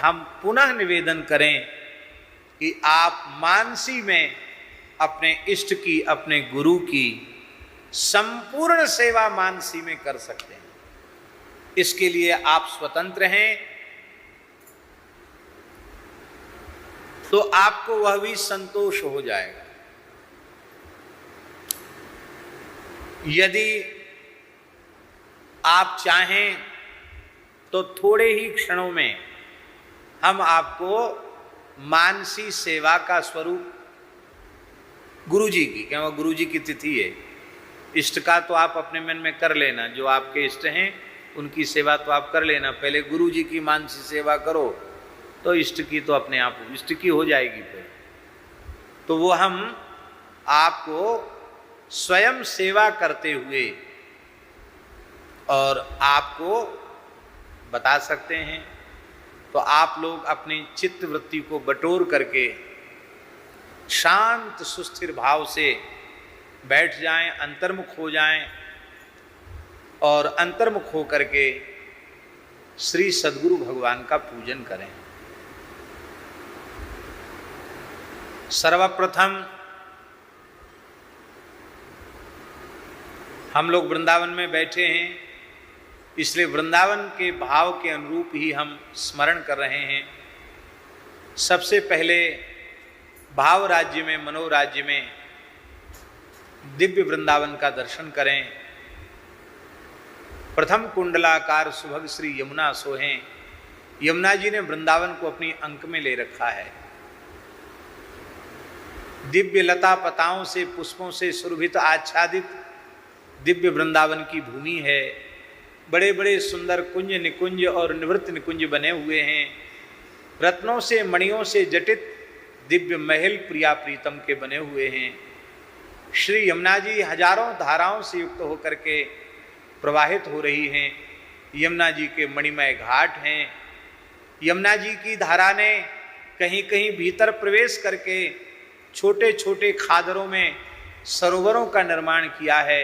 हम पुनः निवेदन करें कि आप मानसी में अपने इष्ट की, अपने गुरु की संपूर्ण सेवा मानसी में कर सकते हैं। इसके लिए आप स्वतंत्र हैं, तो आपको वह भी संतोष हो जाएगा। यदि आप चाहें तो थोड़े ही क्षणों में हम आपको मानसी सेवा का स्वरूप गुरुजी की, क्या वो गुरुजी की तिथि है, इष्ट का तो आप अपने मन में कर लेना, जो आपके इष्ट हैं उनकी सेवा तो आप कर लेना, पहले गुरुजी की मानसी सेवा करो तो इष्ट की तो अपने आप इष्ट की हो जाएगी। फिर तो वो हम आपको स्वयं सेवा करते हुए और आपको बता सकते हैं। तो आप लोग अपनी चित्त वृत्ति को बटोर करके शांत सुस्थिर भाव से बैठ जाएं, अंतर्मुख हो जाएं और अंतर्मुख हो करके श्री सद्गुरु भगवान का पूजन करें। सर्वप्रथम हम लोग वृंदावन में बैठे हैं, इसलिए वृंदावन के भाव के अनुरूप ही हम स्मरण कर रहे हैं। सबसे पहले भाव राज्य में, मनोराज्य में दिव्य वृंदावन का दर्शन करें। प्रथम कुंडलाकार सुभग श्री यमुना सोहें। यमुना जी ने वृंदावन को अपनी अंक में ले रखा है। दिव्य लता पताओं से, पुष्पों से सुरभित आच्छादित दिव्य वृंदावन की भूमि है। बड़े बड़े सुंदर कुंज निकुंज और निवृत्त निकुंज बने हुए हैं। रत्नों से, मणियों से जटित दिव्य महल प्रिया प्रीतम के बने हुए हैं। श्री यमुना जी हजारों धाराओं से युक्त होकर के प्रवाहित हो रही हैं। यमुना जी के मणिमय घाट हैं। यमुना जी की धारा ने कहीं कहीं भीतर प्रवेश करके छोटे छोटे खादरों में सरोवरों का निर्माण किया है।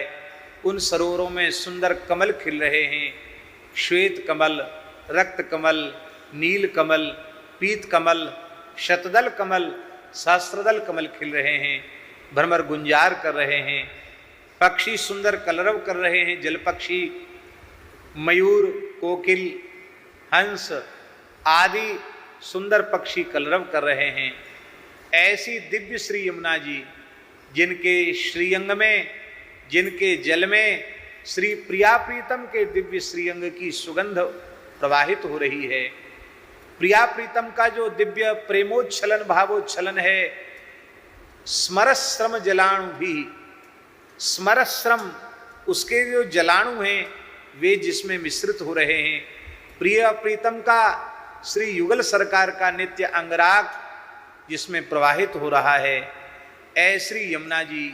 उन सरोवरों में सुंदर कमल खिल रहे हैं। श्वेत कमल, रक्त कमल, नील कमल, पीत कमल, शतदल कमल, सहस्त्रदल कमल खिल रहे हैं, भ्रमर गुंजार कर रहे हैं। पक्षी सुंदर कलरव कर रहे हैं। जल पक्षी, मयूर, कोकिल, हंस आदि सुंदर पक्षी कलरव कर रहे हैं। ऐसी दिव्य श्री यमुना जी, जिनके श्रीअंग में, जिनके जल में श्री प्रिया प्रीतम के दिव्य श्रीअंग की सुगंध प्रवाहित हो रही है। प्रिया प्रीतम का जो दिव्य प्रेमोच्छलन भावोच्छलन है, स्मरश्रम जलाणु भी, स्मरश्रम उसके जो जलाणु हैं वे जिसमें मिश्रित हो रहे हैं। प्रिया प्रीतम का श्री युगल सरकार का नित्य अंगराग जिसमें प्रवाहित हो रहा है। ऐसी यमुना जी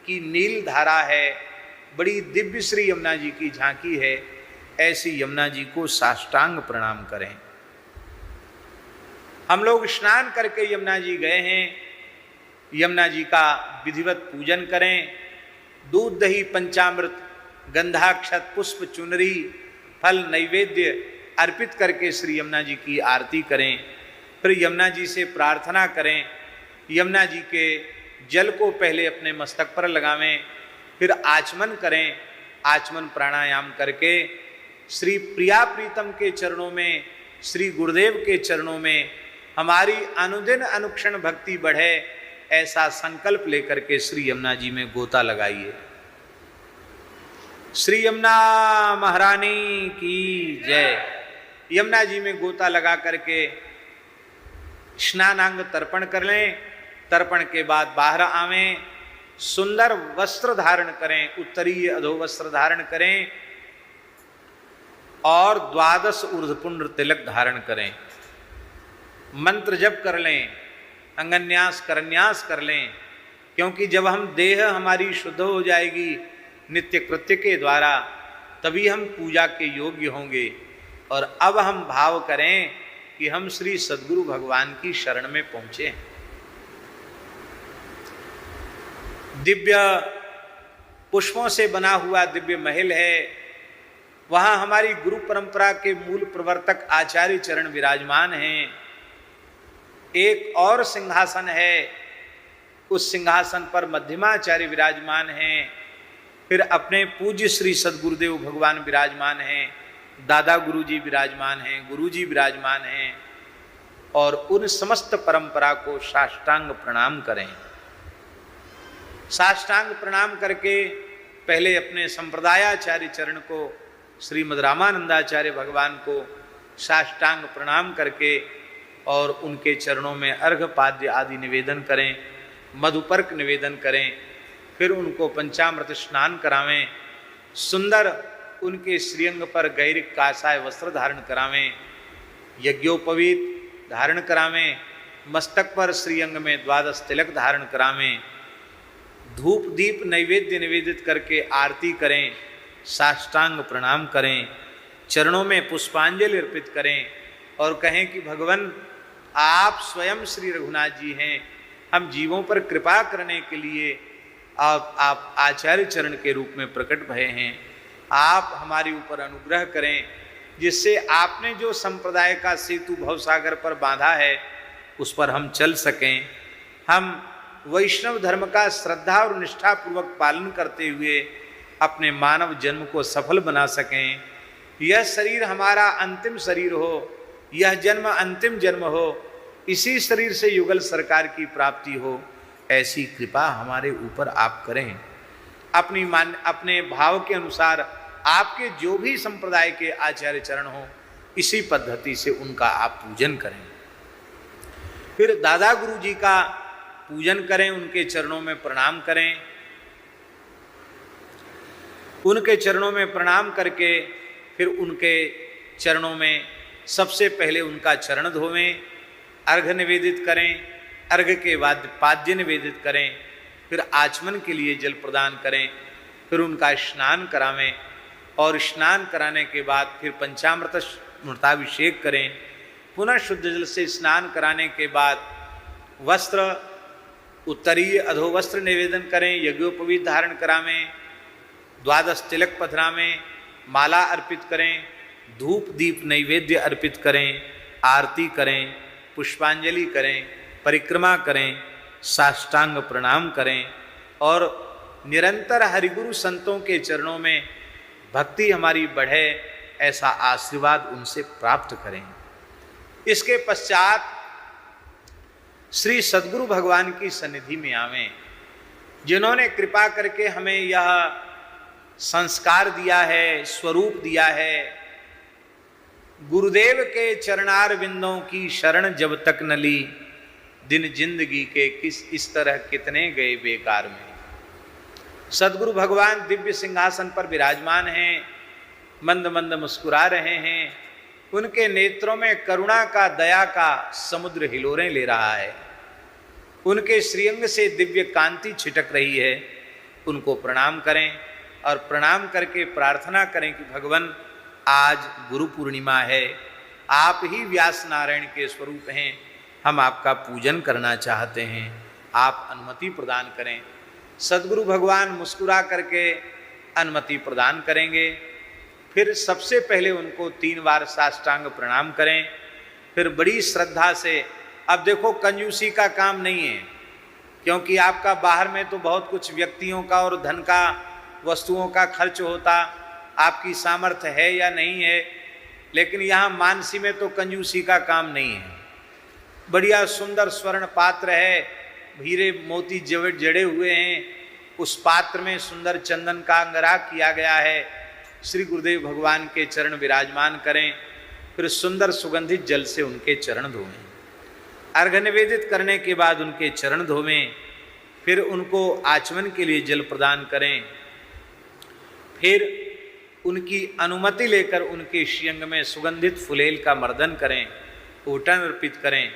की नील धारा है। बड़ी दिव्य श्री यमुना जी की झांकी है। ऐसी यमुना जी को साष्टांग प्रणाम करें। हम लोग स्नान करके यमुना जी गए हैं। यमुना जी का विधिवत पूजन करें। दूध दही पंचामृत, गंधाक्षत, पुष्प, चुनरी, फल, नैवेद्य अर्पित करके श्री यमुना जी की आरती करें। फिर यमुना जी से प्रार्थना करें। यमुना जी के जल को पहले अपने मस्तक पर लगावें, फिर आचमन करें। आचमन प्राणायाम करके श्री प्रिया प्रीतम के चरणों में, श्री गुरुदेव के चरणों में हमारी अनुदिन अनुक्षण भक्ति बढ़े, ऐसा संकल्प लेकर के श्री यमुना जी में गोता लगाइए। श्री यमुना महारानी की जय। यमुना जी में गोता लगा करके स्नानांग तर्पण कर लें। तर्पण के बाद बाहर आवें, सुंदर वस्त्र धारण करें, उत्तरीय अधो वस्त्र धारण करें और 12 ऊर्ध्वपुंड्र तिलक धारण करें। मंत्र जप कर लें, अंगन्यास करन्यास कर लें, क्योंकि जब हम देह हमारी शुद्ध हो जाएगी नित्य कृत्य के द्वारा, तभी हम पूजा के योग्य होंगे। और अब हम भाव करें कि हम श्री सद्गुरु भगवान की शरण में पहुंचे हैं। दिव्य पुष्पों से बना हुआ दिव्य महल है। वहां हमारी गुरु परंपरा के मूल प्रवर्तक आचार्य चरण विराजमान हैं। एक और सिंहासन है, उस सिंहासन पर मध्यमाचार्य विराजमान हैं। फिर अपने पूज्य श्री सदगुरुदेव भगवान विराजमान हैं, दादा गुरुजी विराजमान हैं, गुरुजी विराजमान हैं। और उन समस्त परंपरा को साष्टांग प्रणाम करें। साष्टांग प्रणाम करके पहले अपने संप्रदायाचार्य चरण को, श्रीमद् रामानंदाचार्य भगवान को साष्टांग प्रणाम करके और उनके चरणों में अर्घपाद्य आदि निवेदन करें, मधुपर्क निवेदन करें। फिर उनको पंचामृत स्नान करावें, सुंदर उनके श्रीअंग पर गैरिक कासाय वस्त्र धारण करावें, यज्ञोपवीत धारण करावें, मस्तक पर श्रीअंग में द्वादश तिलक धारण करावें, धूप दीप नैवेद्य निवेदित करके आरती करें, साष्टांग प्रणाम करें, चरणों में पुष्पांजलि अर्पित करें और कहें कि भगवान आप स्वयं श्री रघुनाथ जी हैं, हम जीवों पर कृपा करने के लिए आप आचार्य चरण के रूप में प्रकट भये हैं। आप हमारे ऊपर अनुग्रह करें, जिससे आपने जो संप्रदाय का सेतु भवसागर पर बांधा है उस पर हम चल सकें। हम वैष्णव धर्म का श्रद्धा और निष्ठा पूर्वक पालन करते हुए अपने मानव जन्म को सफल बना सकें। यह शरीर हमारा अंतिम शरीर हो, यह जन्म अंतिम जन्म हो, इसी शरीर से युगल सरकार की प्राप्ति हो, ऐसी कृपा हमारे ऊपर आप करें। अपने भाव के अनुसार आपके जो भी संप्रदाय के आचार्य चरण हो, इसी पद्धति से उनका आप पूजन करें। फिर दादा गुरु जी का पूजन करें, उनके चरणों में प्रणाम करें। उनके चरणों में प्रणाम करके फिर उनके चरणों में सबसे पहले उनका चरण धोवें, अर्घ निवेदित करें, अर्घ के बाद पाद्य निवेदित करें, फिर आचमन के लिए जल प्रदान करें, फिर उनका स्नान करावें और स्नान कराने के बाद फिर पंचामृताभिषेक करें। पुनः शुद्ध जल से स्नान कराने के बाद वस्त्र, उत्तरीय अधोवस्त्र निवेदन करें, यज्ञोपवीत धारण करावें, द्वादश तिलक पधरावें, माला अर्पित करें, धूप दीप नैवेद्य अर्पित करें, आरती करें, पुष्पांजलि करें, परिक्रमा करें, साष्टांग प्रणाम करें और निरंतर हरिगुरु संतों के चरणों में भक्ति हमारी बढ़े, ऐसा आशीर्वाद उनसे प्राप्त करें। इसके पश्चात श्री सद्गुरु भगवान की सन्निधि में आवें, जिन्होंने कृपा करके हमें यह संस्कार दिया है, स्वरूप दिया है। गुरुदेव के चरणार बिंदों की शरण जब तक न ली, दिन जिंदगी के इस तरह कितने गए बेकार में। सद्गुरु भगवान दिव्य सिंहासन पर विराजमान हैं, मंद मंद मुस्कुरा रहे हैं। उनके नेत्रों में करुणा का, दया का समुद्र हिलोरें ले रहा है। उनके श्रीअंग से दिव्य कांति छिटक रही है। उनको प्रणाम करें और प्रणाम करके प्रार्थना करें कि भगवान आज गुरु पूर्णिमा है, आप ही व्यास नारायण के स्वरूप हैं, हम आपका पूजन करना चाहते हैं, आप अनुमति प्रदान करें। सद्गुरु भगवान मुस्कुरा करके अनुमति प्रदान करेंगे। फिर सबसे पहले उनको 3 बार साष्टांग प्रणाम करें। फिर बड़ी श्रद्धा से, अब देखो कंजूसी का काम नहीं है, क्योंकि आपका बाहर में तो बहुत कुछ व्यक्तियों का और धन का, वस्तुओं का खर्च होता, आपकी सामर्थ्य है या नहीं है, लेकिन यहाँ मानसी में तो कंजूसी का काम नहीं है। बढ़िया सुंदर स्वर्ण पात्र है, हीरे मोती जड़े हुए हैं, उस पात्र में सुंदर चंदन का अंगराग किया गया है। श्री गुरुदेव भगवान के चरण विराजमान करें। फिर सुंदर सुगंधित जल से उनके चरण धोवें। अर्घ निवेदित करने के बाद उनके चरण धोवें। फिर उनको आचमन के लिए जल प्रदान करें। फिर उनकी अनुमति लेकर उनके श्रीअंग में सुगंधित फुलेल का मर्दन करें, ऊटन अर्पित करें।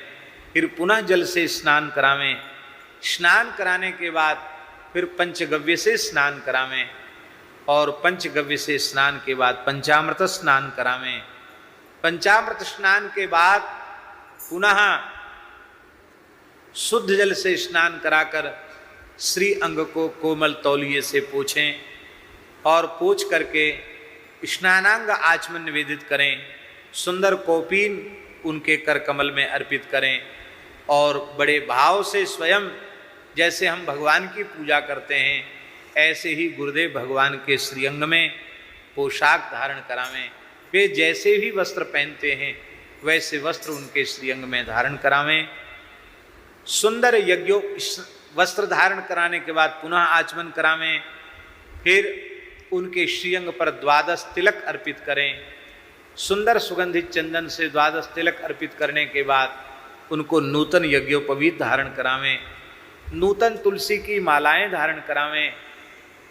फिर पुनः जल से स्नान करावें। स्नान कराने के बाद फिर पंचगव्य से स्नान करावें और पंचगव्य से स्नान के बाद पंचामृत स्नान करावें। पंचामृत स्नान के बाद पुनः शुद्ध जल से स्नान कराकर श्री अंग को कोमल तौलिए से पोंछें और पोंछ करके स्नानांग आचमन निवेदित करें, सुंदर कौपीन उनके कर कमल में अर्पित करें और बड़े भाव से स्वयं जैसे हम भगवान की पूजा करते हैं ऐसे ही गुरुदेव भगवान के श्रीअंग में पोशाक धारण करावें। वे जैसे भी वस्त्र पहनते हैं वैसे वस्त्र उनके श्रीअंग में धारण करावें। सुंदर यज्ञो वस्त्र धारण कराने के बाद पुनः आचमन करावें। फिर उनके श्रीअंग पर 12 तिलक अर्पित करें। सुंदर सुगंधित चंदन से 12 तिलक अर्पित करने के बाद उनको नूतन यज्ञोपवीत धारण करावें, नूतन तुलसी की मालाएं धारण करावें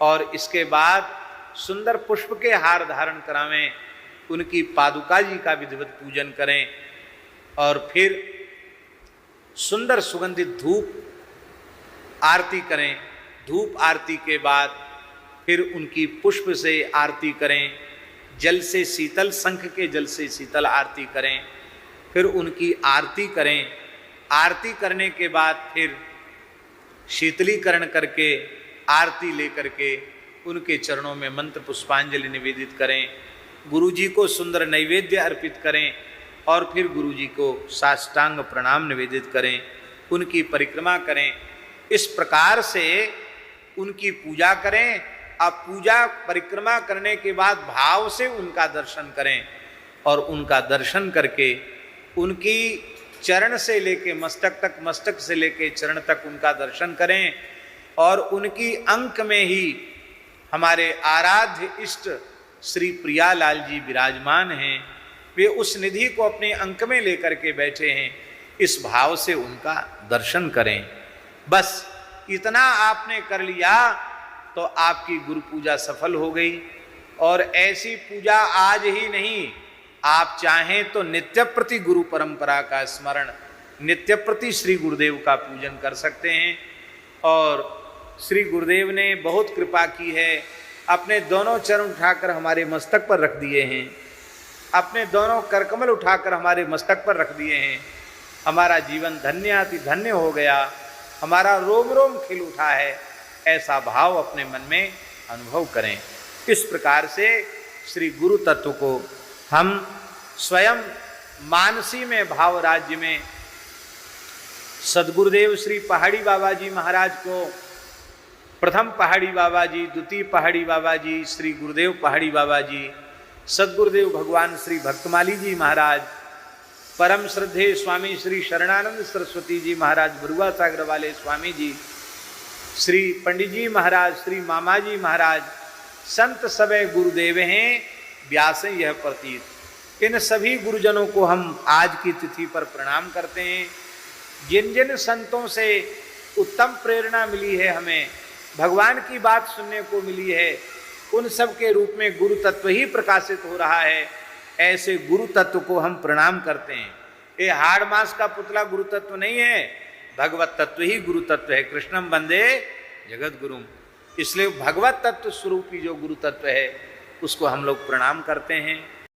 और इसके बाद सुंदर पुष्प के हार धारण करावें। उनकी पादुका जी का विधिवत पूजन करें और फिर सुंदर सुगंधित धूप आरती करें। धूप आरती के बाद फिर उनकी पुष्प से आरती करें, जल से शीतल, शंख के जल से शीतल आरती करें। फिर उनकी आरती करें। आरती करने के बाद फिर शीतलीकरण करके आरती लेकर के उनके चरणों में मंत्र पुष्पांजलि निवेदित करें। गुरुजी को सुंदर नैवेद्य अर्पित करें और फिर गुरुजी को साष्टांग प्रणाम निवेदित करें, उनकी परिक्रमा करें। इस प्रकार से उनकी पूजा करें। अब पूजा परिक्रमा करने के बाद भाव से उनका दर्शन करें और उनका दर्शन करके उनकी चरण से लेके मस्तक तक, मस्तक से लेके चरण तक उनका दर्शन करें और उनकी अंक में ही हमारे आराध्य इष्ट श्री प्रियालाल जी विराजमान हैं। वे उस निधि को अपने अंक में लेकर के बैठे हैं। इस भाव से उनका दर्शन करें। बस इतना आपने कर लिया तो आपकी गुरु पूजा सफल हो गई। और ऐसी पूजा आज ही नहीं, आप चाहें तो नित्य प्रति गुरु परंपरा का स्मरण, नित्य प्रति श्री गुरुदेव का पूजन कर सकते हैं। और श्री गुरुदेव ने बहुत कृपा की है, अपने दोनों चरण उठाकर हमारे मस्तक पर रख दिए हैं, अपने दोनों करकमल उठाकर हमारे मस्तक पर रख दिए हैं। हमारा जीवन धन्य अति धन्य हो गया, हमारा रोम रोम खिल उठा है, ऐसा भाव अपने मन में अनुभव करें। इस प्रकार से श्री गुरु तत्व को हम स्वयं मानसी में भाव राज्य में सदगुरुदेव श्री पहाड़ी बाबा जी महाराज को, प्रथम पहाड़ी बाबा जी, द्वितीय पहाड़ी बाबा जी, श्री गुरुदेव पहाड़ी बाबा जी, सदगुरुदेव भगवान श्री भक्तमाली जी महाराज, परम श्रद्धेय स्वामी श्री शरणानंद सरस्वती जी महाराज बरुआ सागर वाले स्वामी जी, श्री पंडित जी महाराज, श्री मामा जी महाराज, संत सबे गुरुदेव हैं व्यास यह प्रतीत। इन सभी गुरुजनों को हम आज की तिथि पर प्रणाम करते हैं। जिन जिन संतों से उत्तम प्रेरणा मिली है, हमें भगवान की बात सुनने को मिली है, उन सब के रूप में गुरु तत्व ही प्रकाशित हो रहा है। ऐसे गुरु तत्व को हम प्रणाम करते हैं। ये हाड़ मास का पुतला गुरु तत्व नहीं है, भगवत तत्व ही गुरु तत्व है। कृष्णम वंदे जगत गुरुम। इसलिए भगवत तत्व स्वरूपी जो गुरु तत्व है उसको हम लोग प्रणाम करते हैं।